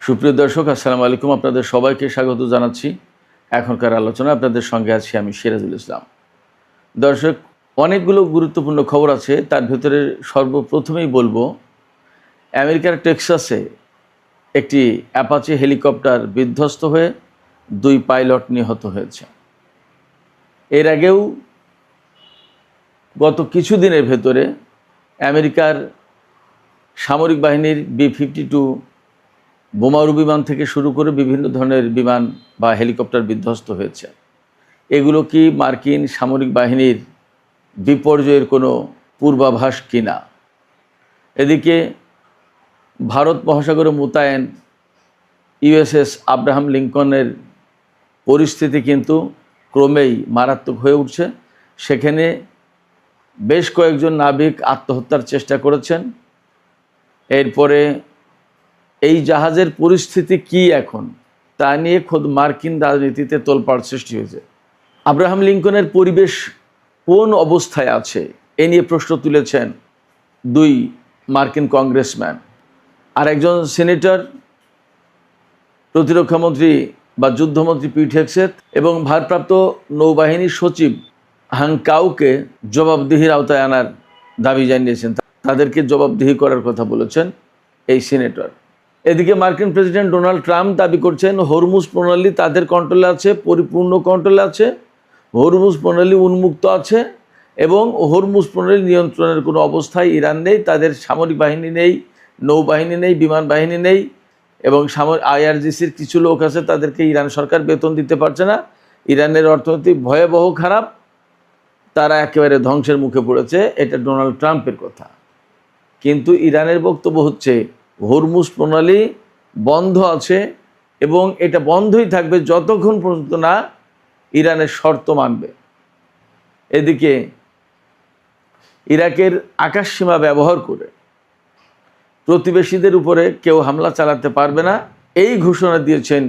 সুপ্রিয় দর্শক, আসসালামু আলাইকুম। আপনাদের সবাইকে স্বাগত জানাচ্ছি। এখনকার আলোচনা আপনাদের সঙ্গে আছি আমি সিরাজুল ইসলাম। দর্শক, অনেকগুলো গুরুত্বপূর্ণ খবর আছে। তার ভেতরে সর্বপ্রথমেই বলবো, আমেরিকার টেক্সাসে একটি অ্যাপাচি হেলিকপ্টার বিধ্বস্ত হয়ে 2 পাইলট নিহত হয়েছে। এর আগেও গত কিছুদিনের ভেতরে আমেরিকার সামরিক বাহিনীর B-52 বোমারু বিমান থেকে শুরু করে বিভিন্ন ধরনের বিমান বা হেলিকপ্টার বিধ্বস্ত হয়েছে। এগুলো কি মার্কিন সামরিক বাহিনীর বিপর্যয়ের কোনো পূর্বাভাস কিনা? এদিকে ভারত মহাসাগরে মোতায়েন USS আব্রাহাম লিঙ্কনের পরিস্থিতি কিন্তু ক্রমেই মারাত্মক হয়ে উঠছে। সেখানে বেশ কয়েকজন নাবিক আত্মহত্যার চেষ্টা করেছেন। এরপরে এই জাহাজের পরিস্থিতি কি এখন, তা নিয়ে খোদ মার্কিন রাজনীতিতে তোলপাড় সৃষ্টি হয়েছে। আব্রাহাম লিঙ্কনের পরিবেশ কোন অবস্থায় আছে এ নিয়ে প্রশ্ন তুলেছেন 2 মার্কিন কংগ্রেসম্যান। আর একজন সিনেটর, প্রতিরক্ষামন্ত্রী বা যুদ্ধমন্ত্রী পিট হেগসেথ এবং ভারপ্রাপ্ত নৌবাহিনীর সচিব হাং কাউকে জবাবদিহির আওতায় আনার দাবি জানিয়েছেন। তাদেরকে জবাবদিহি করার কথা বলেছেন এই সিনেটর। এদিকে মার্কিন প্রেসিডেন্ট ডোনাল্ড ট্রাম্প দাবি করছেন হরমুজ প্রণালী তাদের কন্ট্রোলে আছে, পরিপূর্ণ কন্ট্রোলে আছে, হরমুজ প্রণালী উন্মুক্ত আছে এবং হরমুজ প্রণালী নিয়ন্ত্রণের কোনো অবস্থায় ইরান নেই। তাদের সামরিক বাহিনী নেই, নৌবাহিনী নেই, বিমান বাহিনী নেই এবং IRGCর কিছু লোক আছে, তাদেরকে ইরান সরকার বেতন দিতে পারছে না। ইরানের অর্থনৈতিক ভয়াবহ খারাপ, তারা একেবারে ধ্বংসের মুখে পড়েছে। এটা ডোনাল্ড ট্রাম্পের কথা। কিন্তু ইরানের বক্তব্য হচ্ছে হরমুজ প্রণালী বন্ধ আছে এবং এটা বন্ধই থাকবে যতক্ষণ পর্যন্ত না ইরানের শর্ত মানবে। এদিকে ইরাকের আকাশসীমা ব্যবহার করে প্রতিবেশীদের উপরে কেউ হামলা চালাতে পারবে না, এই ঘোষণা দিয়েছেন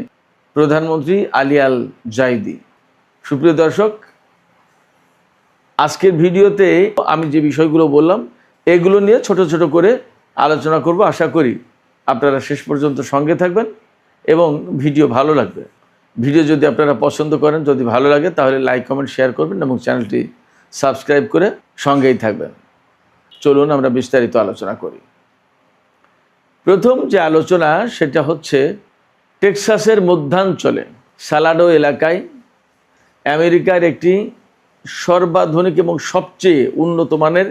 প্রধানমন্ত্রী আলী আল জাইদি। সুপ্রিয় দর্শক, আজকের ভিডিওতে আমি যে বিষয়গুলো বললাম এগুলো নিয়ে ছোট ছোট করে আলোচনা করব। আশা করি আপনারা শেষ পর্যন্ত সঙ্গে থাকবেন এবং ভিডিও ভালো লাগবে। ভিডিও যদি আপনারা পছন্দ করেন, যদি ভালো লাগে, তাহলে লাইক, কমেন্ট, শেয়ার করবেন এবং চ্যানেলটি সাবস্ক্রাইব করে সঙ্গেই থাকবেন। চলুন আমরা বিস্তারিত আলোচনা করি। প্রথম যে আলোচনা সেটা হচ্ছে টেক্সাসের মধ্যাঞ্চলে সালাডো এলাকায় আমেরিকার একটি সর্বাধুনিক এবং সবচেয়ে উন্নত মানের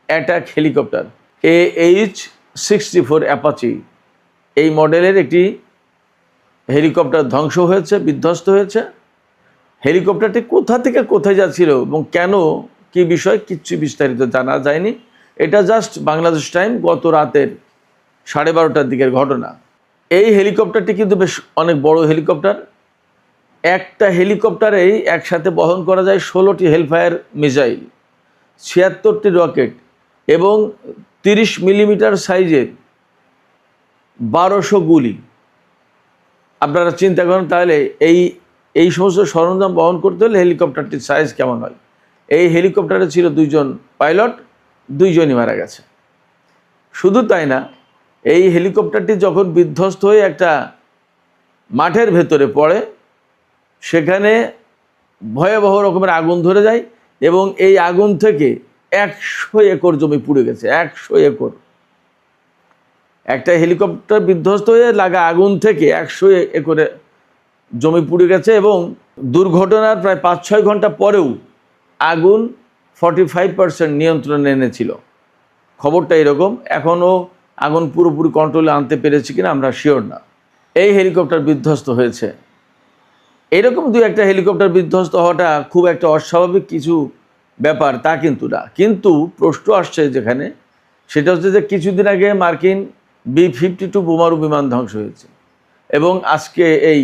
অ্যাটাক হেলিকপ্টার AH-64 অ্যাপাচি, এই মডেলের একটি হেলিকপ্টার ধ্বংস হয়েছে, বিধ্বস্ত হয়েছে। হেলিকপ্টারটি কোথা থেকে কোথায় যাচ্ছিল এবং কেন, কি বিষয়, কিচ্ছু বিস্তারিত জানা যায়নি। এটা জাস্ট বাংলাদেশ টাইম গত রাতের 12:30টার দিকের ঘটনা। এই হেলিকপ্টারটি কিন্তু বেশ অনেক বড় হেলিকপ্টার। একটা হেলিকপ্টারেই একসাথে বহন করা যায় 16টি হেলফায়ার মিসাইল, 76টি রকেট এবং 30 মিলিমিটার সাইজের 1200 গুলি। আপনারা চিন্তা করেন তাহলে এই সমস্ত সরঞ্জাম বহন করতে হলে হেলিকপ্টারটির সাইজ কেমন হয়। এই হেলিকপ্টারে ছিল 2 জন পাইলট, 2 জনই মারা গেছে। শুধু তাই না, এই হেলিকপ্টারটি যখন বিধ্বস্ত হয়ে একটা মাঠের ভেতরে পড়ে, সেখানে ভয়াবহ রকমের আগুন ধরে যায় এবং এই আগুন থেকে 100 একর জমি পুড়ে গেছে। 100 একর। একটা হেলিকপ্টার বিধ্বস্ত হয়ে লাগা আগুন থেকে 100 একরে জমি পুড়ে গেছে এবং দুর্ঘটনার প্রায় 5-6 ঘন্টা পরেও আগুন 45% নিয়ন্ত্রণে এনেছিল। খবরটা এরকম। এখনও আগুন পুরোপুরি কন্ট্রোলে আনতে পেরেছে কিনা আমরা শিওর না। এই হেলিকপ্টার বিধ্বস্ত হয়েছে। এরকম 2-1টা হেলিকপ্টার বিধ্বস্ত হওয়াটা খুব একটা অস্বাভাবিক কিছু ব্যাপার তা কিন্তু না। কিন্তু প্রশ্ন আসছে যেখানে, সেটা হচ্ছে যে কিছুদিন আগে মার্কিন B-52 বোমারু বিমান ধ্বংস হয়েছে এবং আজকে এই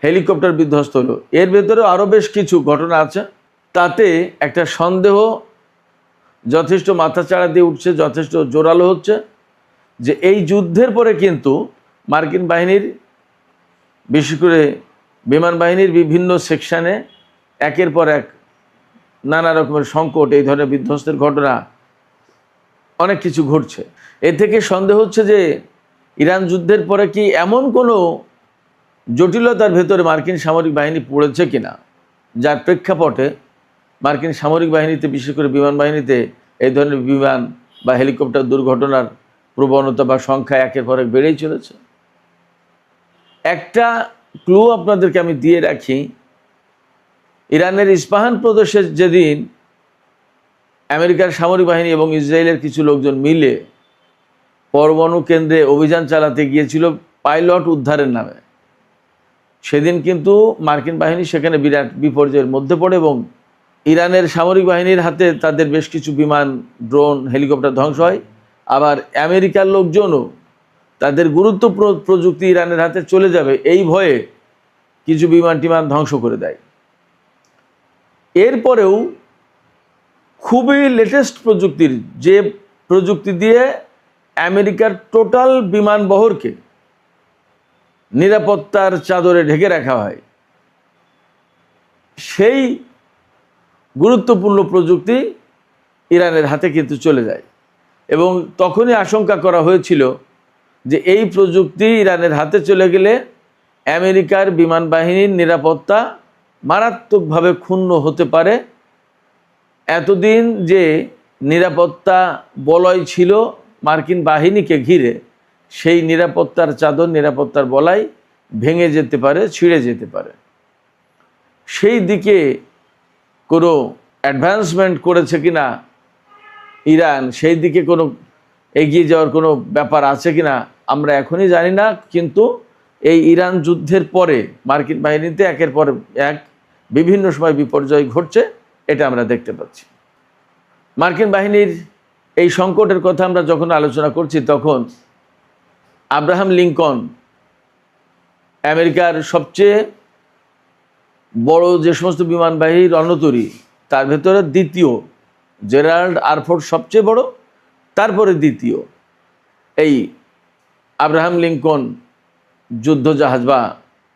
হেলিকপ্টার বিধ্বস্ত হলো। এর ভেতরে আরও বেশ কিছু ঘটনা আছে। তাতে একটা সন্দেহ যথেষ্ট মাথাচাড়া দিয়ে উঠছে, যথেষ্ট জোরালো হচ্ছে যে এই যুদ্ধের পরে কিন্তু মার্কিন বাহিনীর, বিশেষ করে বিমান বাহিনীর বিভিন্ন সেকশানে একের পর এক নানা রকমের সংকট, এই ধরনের বিধ্বস্তের ঘটনা অনেক কিছু ঘটছে। এ থেকে সন্দেহ হচ্ছে যে ইরান যুদ্ধের পরে কি এমন কোনো জটিলতার ভেতরে মার্কিন সামরিক বাহিনী পড়েছে কিনা যার প্রেক্ষাপটে মার্কিন সামরিক বাহিনীতে, বিশেষ করে বিমান বাহিনীতে এই ধরনের বিমান বা হেলিকপ্টার দুর্ঘটনার প্রবণতা বা সংখ্যা একের পর এক বেড়েই চলেছে। একটা ক্লু আপনাদেরকে আমি দিয়ে রাখি, ইরানের ইস্পাহান প্রদেশে যেদিন আমেরিকার সামরিক বাহিনী এবং ইসরায়েলের কিছু লোকজন মিলে পরমাণু কেন্দ্রে অভিযান চালাতে গিয়েছিল পাইলট উদ্ধারের নামে, সেদিন কিন্তু মার্কিন বাহিনী সেখানে বিরাট বিপর্যয়ের মধ্যে পড়ে এবং ইরানের সামরিক বাহিনীর হাতে তাদের বেশ কিছু বিমান, ড্রোন, হেলিকপ্টার ধ্বংস হয়। আবার আমেরিকার লোকজনও তাদের গুরুত্বপূর্ণ প্রযুক্তি ইরানের হাতে চলে যাবে এই ভয়ে কিছু বিমান টিমান ধ্বংস করে দেয়। এরপরেও খুবই লেটেস্ট প্রযুক্তির, যে প্রযুক্তি দিয়ে আমেরিকার টোটাল বিমান বহরকে নিরাপত্তার চাদরে ঢেকে রাখা হয়, সেই গুরুত্বপূর্ণ প্রযুক্তি ইরানের হাতে কিন্তু চলে যায়। এবং তখনই আশঙ্কা করা হয়েছিল যে এই প্রযুক্তি ইরানের হাতে চলে গেলে আমেরিকার বিমান বাহিনীর নিরাপত্তা মারাত্মকভাবে ক্ষুণ্ণ হতে পারে। এতদিন যে নিরাপত্তা বলয় ছিল মার্কিন বাহিনীকে ঘিরে, সেই নিরাপত্তার চাদর, নিরাপত্তার বলয় ভেঙে যেতে পারে, ছিঁড়ে যেতে পারে। সেই দিকে কোনো অ্যাডভান্সমেন্ট করেছে কিনা ইরান, সেই দিকে কোনো এগিয়ে যাওয়ার কোনো ব্যাপার আছে কিনা আমরা এখনই জানি না। কিন্তু এই ইরান যুদ্ধের পরে মার্কিন বাহিনীতে একের পর এক বিভিন্ন সময় বিপর্যয় ঘটছে, এটা আমরা দেখতে পাচ্ছি। মার্কিন বাহিনীর এই সংকটের কথা আমরা যখন আলোচনা করছি, তখন আব্রাহাম লিঙ্কন, আমেরিকার সবচেয়ে বড় যে সমস্ত বিমানবাহী রণতরী, তার ভেতরে দ্বিতীয়, জেরাল্ড এয়ারফোর্স সবচেয়ে বড়, তারপরে দ্বিতীয় এই আব্রাহাম লিঙ্কন যুদ্ধজাহাজ বা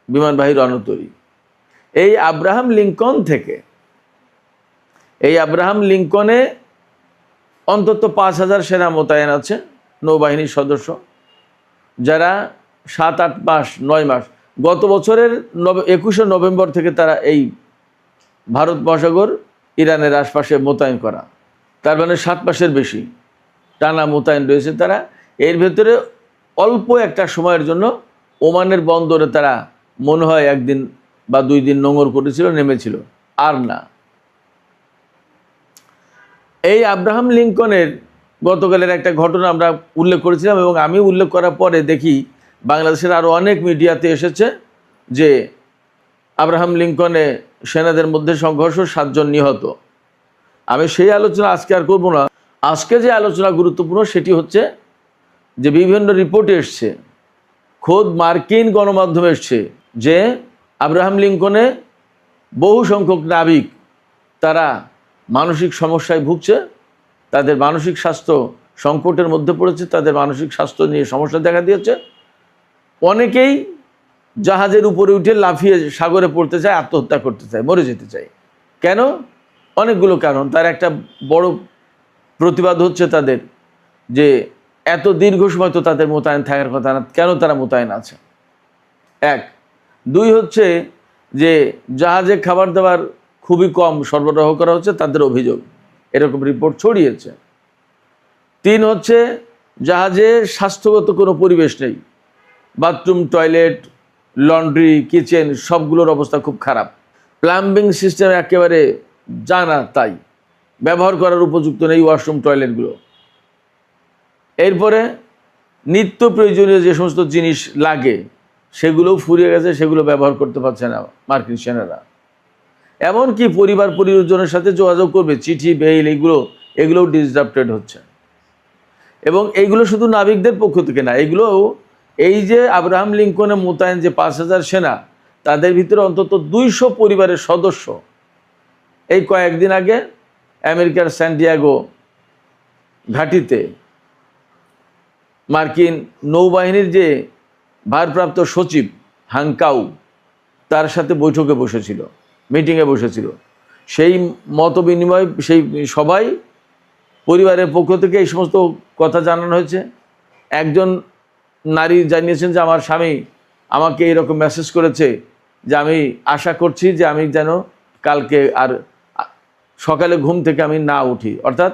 বিমানবাহী রণতরী। এই আব্রাহাম লিঙ্কন থেকে, এই আব্রাহাম লিঙ্কনে অন্তত 5,000 সেনা মোতায়েন আছে, নৌবাহিনীর সদস্য, যারা 7-8 মাস 9 মাস, গত বছরের 21শে নভেম্বর থেকে তারা এই ভারত মহাসাগর ইরানের আশপাশে মোতায়েন করা, তার মানে 7 মাসের বেশি টানা মোতায়েন রয়েছে তারা। এর ভেতরে অল্প একটা সময়ের জন্য ওমানের বন্দরে তারা মনে হয় 1 দিন বা 2 দিন নোঙর করেছিল, নেমেছিল, আর না। এই আব্রাহাম লিঙ্কনের গতকালের একটা ঘটনা আমরা উল্লেখ করেছিলাম এবং আমি উল্লেখ করার পরে দেখি বাংলাদেশের আরও অনেক মিডিয়াতে এসেছে যে আব্রাহাম লিঙ্কনে সেনাদের মধ্যে সংঘর্ষ, 7 জন নিহত। আমি সেই আলোচনা আজকে আর করব না। আজকে যে আলোচনা গুরুত্বপূর্ণ সেটি হচ্ছে যে বিভিন্ন রিপোর্টে এসছে, খোদ মার্কিন গণমাধ্যমে এসছে যে আব্রাহাম লিঙ্কনে বহু সংখ্যক নাবিক তারা মানসিক সমস্যায় ভুগছে, তাদের মানসিক স্বাস্থ্য সংকটের মধ্যে পড়েছে, তাদের মানসিক স্বাস্থ্য নিয়ে সমস্যা দেখা দিয়েছে। অনেকেই জাহাজের উপরে উঠে লাফিয়ে সাগরে পড়তে চায়, আত্মহত্যা করতে চায়, মরে যেতে চায়। কেন? অনেকগুলো কারণ। তার একটা বড় প্রতিবাদ হচ্ছে তাদের যে এত দীর্ঘ সময় তো তাদের মোতায়েন থাকার কথা না, কেন তারা মোতায়েন আছে? 1। 2 হচ্ছে যে জাহাজে খাবার দাবার খুবই কম সরবরাহ করা হচ্ছে, তাদের অভিযোগ, এরকম রিপোর্ট ছড়িয়েছে। 3 হচ্ছে জাহাজে স্বাস্থ্যগত কোনো পরিবেশ নেই, বাথরুম, টয়লেট, লন্ড্রি, কিচেন সবগুলোর অবস্থা খুব খারাপ। প্লাম্বিং সিস্টেম একেবারে জানা তাই, ব্যবহার করার উপযুক্ত নেই ওয়াশরুম, টয়লেটগুলো। এরপরে নিত্য প্রয়োজনীয় যে সমস্ত জিনিস লাগে সেগুলোও ফুরিয়ে গেছে, সেগুলো ব্যবহার করতে পারছে না মার্কিন সেনারা। এমনকি পরিবার পরিজনের সাথে যোগাযোগ করবে, চিঠি, মেইল, এগুলোও ডিসরাপ্টেড হচ্ছে। এবং এইগুলো শুধু নাবিকদের পক্ষ থেকে না, এগুলো এই যে আব্রাহাম লিঙ্কনে মোতায়েন যে 5,000 সেনা, তাদের ভিতরে অন্তত 200 পরিবারের সদস্য এই কয়েকদিন আগে আমেরিকার স্যান্টিয়াগো ঘাঁটিতে মার্কিন নৌবাহিনীর যে ভারপ্রাপ্ত সচিব হাংকাউ, তার সাথে বৈঠকে বসেছিল, মিটিংয়ে বসেছিল। সেই মত বিনিময়, সেই সবাই পরিবারের পক্ষ থেকে এই সমস্ত কথা জানানো হয়েছে। একজন নারী জানিয়েছেন যে আমার স্বামী আমাকে এরকম মেসেজ করেছে যে আমি আশা করছি যে আমি যেন কালকে আর সকালে ঘুম থেকে আমি না উঠি, অর্থাৎ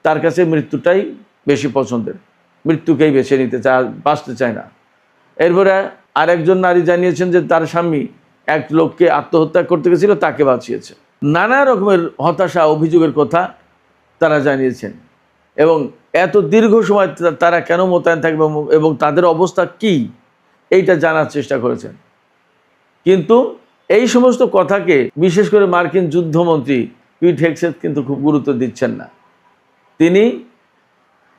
তার কাছে মৃত্যুটাই বেশি পছন্দের, মৃত্যুকেই বেছে নিতে চায়, বাঁচতে চায় না। এরপরে আরেকজন নারী জানিয়েছেন যে তার স্বামী এক লোককে আত্মহত্যা করতে গেছিল, তাকে বাঁচিয়েছে। নানা রকমের হতাশা অভিযোগের কথা তারা জানিয়েছেন এবং এত দীর্ঘ সময় তারা কেন মোতায়েন থাকবে এবং তাদের অবস্থা কি এইটা জানার চেষ্টা করেছেন। কিন্তু এই সমস্ত কথাকে বিশেষ করে মার্কিন যুদ্ধমন্ত্রী পিট হেগসেথ কিন্তু খুব গুরুত্ব দিচ্ছেন না। তিনি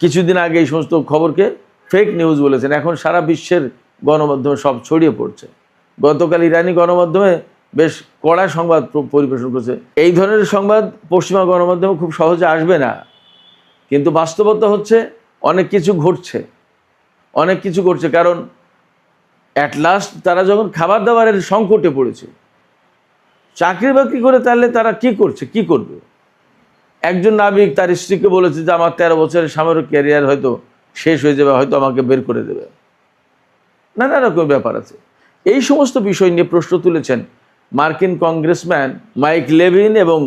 কিছুদিন আগে এই সমস্ত খবরকে ফেক নিউজ বলেছেন। এখন সারা বিশ্বের গণমাধ্যমে সব ছড়িয়ে পড়ছে। গতকাল ইরানি গণমাধ্যমে বেশ কড়া সংবাদ পরিবেশন করেছে। এই ধরনের সংবাদ পশ্চিমা গণমাধ্যমে খুব সহজে আসবে না, কিন্তু বাস্তবতা হচ্ছে অনেক কিছু ঘটছে। কারণ অ্যাট লাস্ট তারা যখন খাবার দাবারের সংকটে পড়েছে, চাকরি বাকরি করে তাহলে তারা কি করবে? একজন নাবিক তার স্ত্রীকে বলেছে যে আমার 13 বছরের সামরিক ক্যারিয়ার হয়তো শেষ হয়ে যাবে, হয়তো আমাকে বের করে দেবে। নানা রকম ব্যাপার আছে। এই সমস্ত বিষয় নিয়ে প্রশ্ন তুলেছেন মার্কিন কংগ্রেসম্যান মাইক লেভিন এবং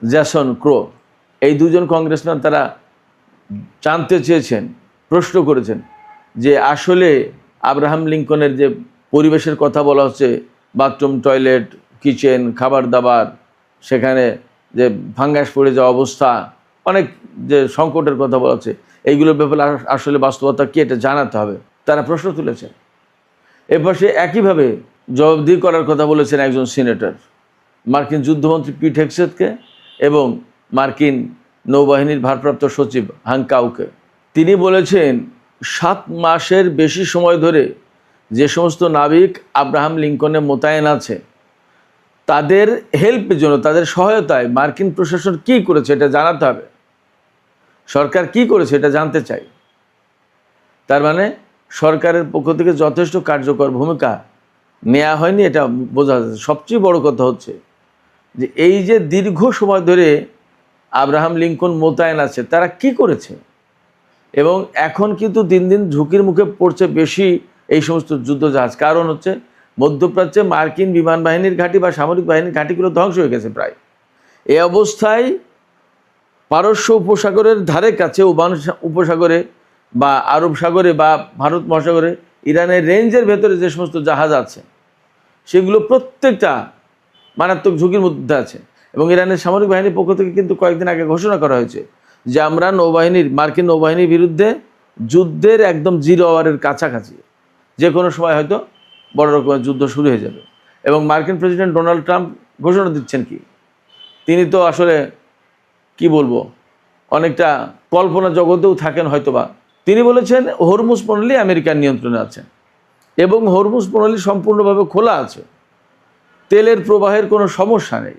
জ্যাসন ক্রো। এই দুজন কংগ্রেসম্যান তারা জানতে চেয়েছেন, প্রশ্ন করেছেন যে আসলে আব্রাহাম লিঙ্কনের যে পরিবেশের কথা বলা হচ্ছে, বাথরুম, টয়লেট, কিচেন, খাবার দাবার, সেখানে যে ফাঙ্গাস পড়ে যাওয়া অবস্থা, অনেক যে সংকটের কথা বলা হচ্ছে, এইগুলোর ব্যাপারে আসলে বাস্তবতা কি এটা জানাতে হবে। তারা প্রশ্ন তুলেছেন। এরপর সে একইভাবে জবাবদিহি করার কথা বলেছেন একজন সিনেটর, মার্কিন যুদ্ধমন্ত্রী পিট হেগসেথকে এবং মার্কিন নৌবাহিনীর ভারপ্রাপ্ত সচিব হাং কাউকে। তিনি বলেছেন 7 মাসের বেশি সময় ধরে যে সমস্ত নাবিক আব্রাহাম লিঙ্কনে মোতায়েন আছে তাদের হেল্পের জন্য, তাদের সহায়তায় মার্কিন প্রশাসন কি করেছে এটা জানাতে হবে। সরকার কি করেছে এটা জানতে চাই। তার মানে সরকারের পক্ষ থেকে যথেষ্ট কার্যকর ভূমিকা নেওয়া হয়নি, এটা বোঝা যাচ্ছে। সবচেয়ে বড় কথা হচ্ছে যে এই যে দীর্ঘ সময় ধরে আব্রাহাম লিঙ্কন মোতায়েন আছে তারা কি করেছে, এবং এখন কিন্তু দিন দিন ঝুঁকির মুখে পড়ছে বেশি এই সমস্ত যুদ্ধজাহাজ। কারণ হচ্ছে মধ্যপ্রাচ্যে মার্কিন বিমান বাহিনীর ঘাঁটি বা সামরিক বাহিনীর ঘাঁটিগুলো ধ্বংস হয়ে গেছে প্রায়। এই অবস্থায় পারস্য উপসাগরের ধারে কাছে, ওমান উপসাগরে বা আরব সাগরে বা ভারত মহাসাগরে ইরানের রেঞ্জের ভেতরে যে সমস্ত জাহাজ আছে সেগুলো প্রত্যেকটা মারাত্মক ঝুঁকির মধ্যে আছে। এবং ইরানের সামরিক বাহিনীর পক্ষ থেকে কিন্তু কয়েকদিন আগে ঘোষণা করা হয়েছে যে আমরা মার্কিন নৌবাহিনীর বিরুদ্ধে যুদ্ধের একদম 0 আওয়ারের কাছাকাছি, যে কোনো সময় হয়তো বড় রকমের যুদ্ধ শুরু হয়ে যাবে। এবং মার্কিন প্রেসিডেন্ট ডোনাল্ড ট্রাম্প ঘোষণা দিচ্ছেন কি, তিনি তো আসলে কি বলবো, অনেকটা কল্পনা জগতেও থাকেন হয়তোবা। তিনি বলেছেন হরমুজ প্রণালী আমেরিকার নিয়ন্ত্রণে আছে এবং হরমুজ প্রণালী সম্পূর্ণভাবে খোলা আছে, তেলের প্রবাহের কোনো সমস্যা নেই।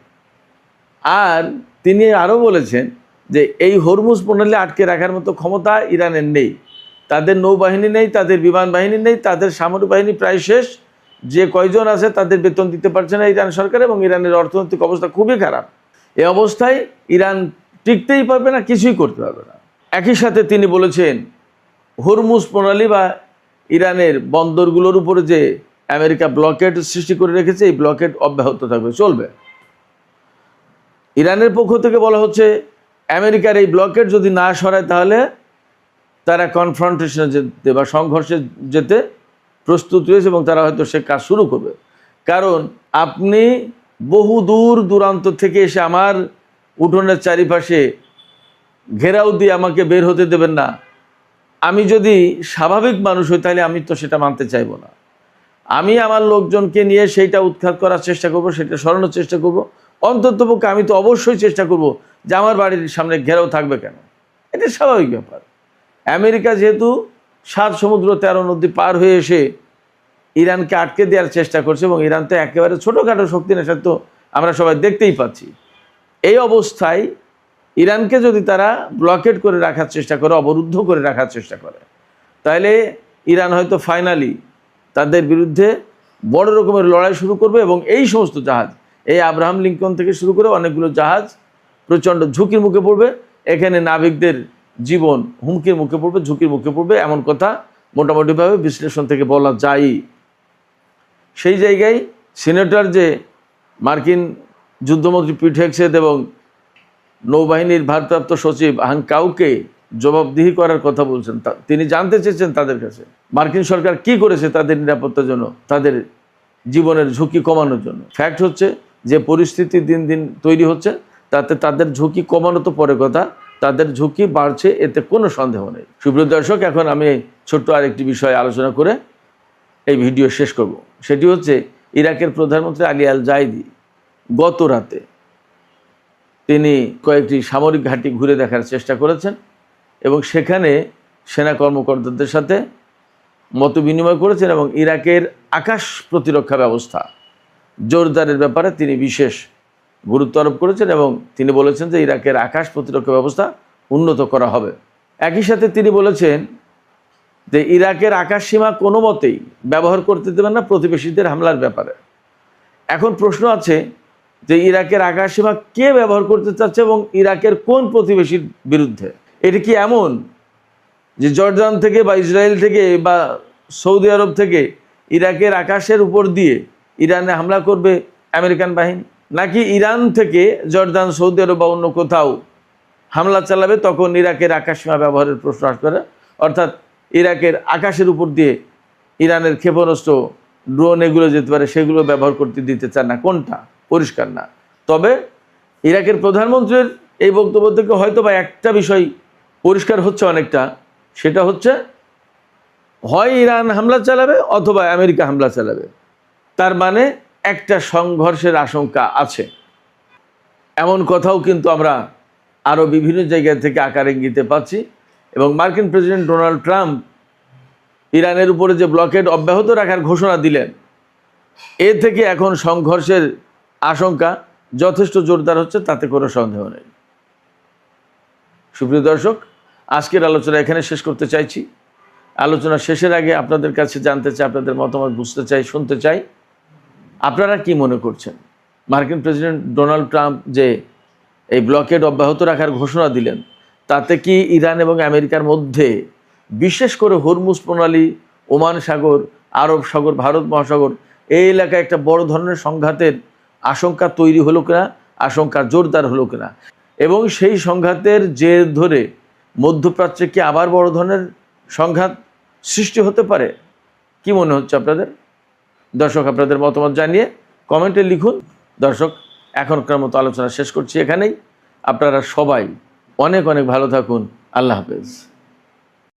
আর তিনি আরও বলেছেন যে এই হরমুজ প্রণালী আটকে রাখার মতো ক্ষমতা ইরানের নেই, তাদের নৌবাহিনী নেই, তাদের বিমান বাহিনী নেই, তাদের সামরিক বাহিনী প্রায় শেষ, যে কয়জন আছে তাদের বেতন দিতে পারছে না ইরান সরকার, এবং ইরানের অর্থনৈতিক অবস্থা খুবই খারাপ। এই অবস্থায় ইরান টিকতেই পারবে না, কিছুই করতে পারবে না। একই সাথে তিনি বলেছেন হরমুজ প্রণালী বা ইরানের বন্দরগুলোর উপরে যে আমেরিকা ব্লকেড সৃষ্টি করে রেখেছে, এই ব্লকেড অব্যাহত থাকবে, চলবে। ইরানের পক্ষ থেকে বলা হচ্ছে আমেরিকার এই ব্লকেড যদি না সরায় তাহলে তারা কনফ্রন্টেশনে যেতে বা সংঘর্ষে যেতে প্রস্তুত রয়েছে এবং তারা হয়তো সে কাজ শুরু করবে। কারণ আপনি বহু দূর দূরান্ত থেকে এসে আমার উঠোনের চারিপাশে ঘেরাও দিয়ে আমাকে বের হতে দেবেন না। আমি যদি স্বাভাবিক মানুষ হই তাহলে আমি তো সেটা মানতে চাইবো না। আমি আমার লোকজনকে নিয়ে সেইটা উৎখাত করার চেষ্টা করব, সেটা সরানোর চেষ্টা করব। অন্ততপক্ষে আমি তো অবশ্যই চেষ্টা করব যে আমার বাড়ির সামনে ঘেরাও থাকবে কেন, এটা স্বাভাবিক ব্যাপার। আমেরিকা যেহেতু 7 সমুদ্র 13 নদী পার হয়ে এসে ইরানকে আটকে দেওয়ার চেষ্টা করছে, এবং ইরান তো একেবারে ছোটোখাটো শক্তি না, সেটা তো আমরা সবাই দেখতেই পাচ্ছি। এই অবস্থায় ইরানকে যদি তারা ব্লকেড করে রাখার চেষ্টা করে, অবরুদ্ধ করে রাখার চেষ্টা করে, তাহলে ইরান হয়তো ফাইনালি তাদের বিরুদ্ধে বড় রকমের লড়াই শুরু করবে। এবং এই সমস্ত জাহাজ, এই আব্রাহাম লিঙ্কন থেকে শুরু করে অনেকগুলো জাহাজ প্রচণ্ড ঝুঁকির মুখে পড়বে। এখানে নাবিকদের জীবন হুমকির মুখে পড়বে, ঝুঁকির মুখে পড়বে, এমন কথা মোটামুটিভাবে বিশ্লেষণ থেকে বলা যায়। সেই জায়গায় সিনেটর যে মার্কিন যুদ্ধমন্ত্রী পিট হেগসেথ এবং নৌবাহিনীর ভারপ্রাপ্ত সচিব হাং কাউকে জবাবদিহি করার কথা বলছেন। তিনি জানতে চেয়েছেন তাদের কাছে মার্কিন সরকার কি করেছে তাদের নিরাপত্তার জন্য, তাদের জীবনের ঝুঁকি কমানোর জন্য। ফ্যাক্ট হচ্ছে যে পরিস্থিতি দিন দিন তৈরি হচ্ছে, তাতে তাদের ঝুঁকি কমানো তো পরে কথা, তাদের ঝুঁকি বাড়ছে, এতে কোনো সন্দেহ নেই। সুপ্রিয় দর্শক, এখন আমি ছোট্ট আরেকটি বিষয়ে আলোচনা করে এই ভিডিও শেষ করব। সেটি হচ্ছে ইরাকের প্রধানমন্ত্রী আলী আল জাইদি গত রাতে তিনি কয়েকটি সামরিক ঘাঁটি ঘুরে দেখার চেষ্টা করেছেন এবং সেখানে সেনা কর্মকর্তাদের সাথে মত বিনিময় করেছেন এবং ইরাকের আকাশ প্রতিরক্ষা ব্যবস্থা জোরদারের ব্যাপারে তিনি বিশেষ গুরুত্ব আরোপ করেছেন এবং তিনি বলেছেন যে ইরাকের আকাশ প্রতিরক্ষা ব্যবস্থা উন্নত করা হবে। একই সাথে তিনি বলেছেন যে ইরাকের আকাশ সীমা কোনো মতেই ব্যবহার করতে দেবেন না প্রতিবেশীদের হামলার ব্যাপারে। এখন প্রশ্ন আছে যে ইরাকের আকাশ সীমা কে ব্যবহার করতে চাচ্ছে এবং ইরাকের কোন প্রতিবেশীর বিরুদ্ধে? এটি কি এমন যে জর্ডান থেকে বা ইসরায়েল থেকে বা সৌদি আরব থেকে ইরাকের আকাশের উপর দিয়ে ইরানে হামলা করবে আমেরিকান বাহিনী, নাকি ইরান থেকে জর্ডান, সৌদি আরব বা অন্য কোথাও হামলা চালাবে তখন ইরাকের আকাশসীমা ব্যবহারের প্রশ্ন আসবে? অর্থাৎ ইরাকের আকাশের উপর দিয়ে ইরানের ক্ষেপণাস্ত্র, ড্রোন এগুলো যেতে পারে, সেগুলো ব্যবহার করতে দিতে চান না। কোনটা? পরিষ্কার না। তবে ইরাকের প্রধানমন্ত্রীর এই বক্তব্য থেকে হয়তো বা একটা বিষয় পরিষ্কার হচ্ছে অনেকটা, সেটা হচ্ছে হয় ইরান হামলা চালাবে অথবা আমেরিকা হামলা চালাবে। তার মানে একটা সংঘর্ষের আশঙ্কা আছে। এমন কথাও কিন্তু আমরা আরও বিভিন্ন জায়গা থেকে আকার ইঙ্গিতে পাচ্ছি। এবং মার্কিন প্রেসিডেন্ট ডোনাল্ড ট্রাম্প ইরানের উপরে যে ব্লকেড অব্যাহত রাখার ঘোষণা দিলেন, এ থেকে এখন সংঘর্ষের আশঙ্কা যথেষ্ট জোরদার হচ্ছে, তাতে কোনো সন্দেহ নেই। সুপ্রিয় দর্শক, আজকের আলোচনা এখানে শেষ করতে চাইছি। আলোচনা শেষের আগে আপনাদের কাছে জানতে চাই, আপনাদের মতামত বুঝতে চাই, শুনতে চাই, আপনারা কি মনে করছেন? মার্কিন প্রেসিডেন্ট ডোনাল্ড ট্রাম্প যে এই ব্লকেড অব্যাহত রাখার ঘোষণা দিলেন, তাতে কি ইরান এবং আমেরিকার মধ্যে, বিশেষ করে হরমুজ প্রণালী, ওমান সাগর, আরব সাগর, ভারত মহাসাগর, এই এলাকায় একটা বড় ধরনের সংঘাতের আশঙ্কা তৈরি হলো কিনা, আশঙ্কা জোরদার হলো কিনা, এবং সেই সংঘাতের জের ধরে মধ্যপ্রাচ্যে কি আবার বড় ধরনের সংঘাত সৃষ্টি হতে পারে? কি মনে হচ্ছে আপনাদের? দর্শক, আপনাদের মতামত জানিয়ে কমেন্টে লিখুন। দর্শক, এখনকার মতো আলোচনা শেষ করছি এখানেই। আপনারা সবাই অনেক অনেক ভালো থাকুন। আল্লাহ হাফেজ।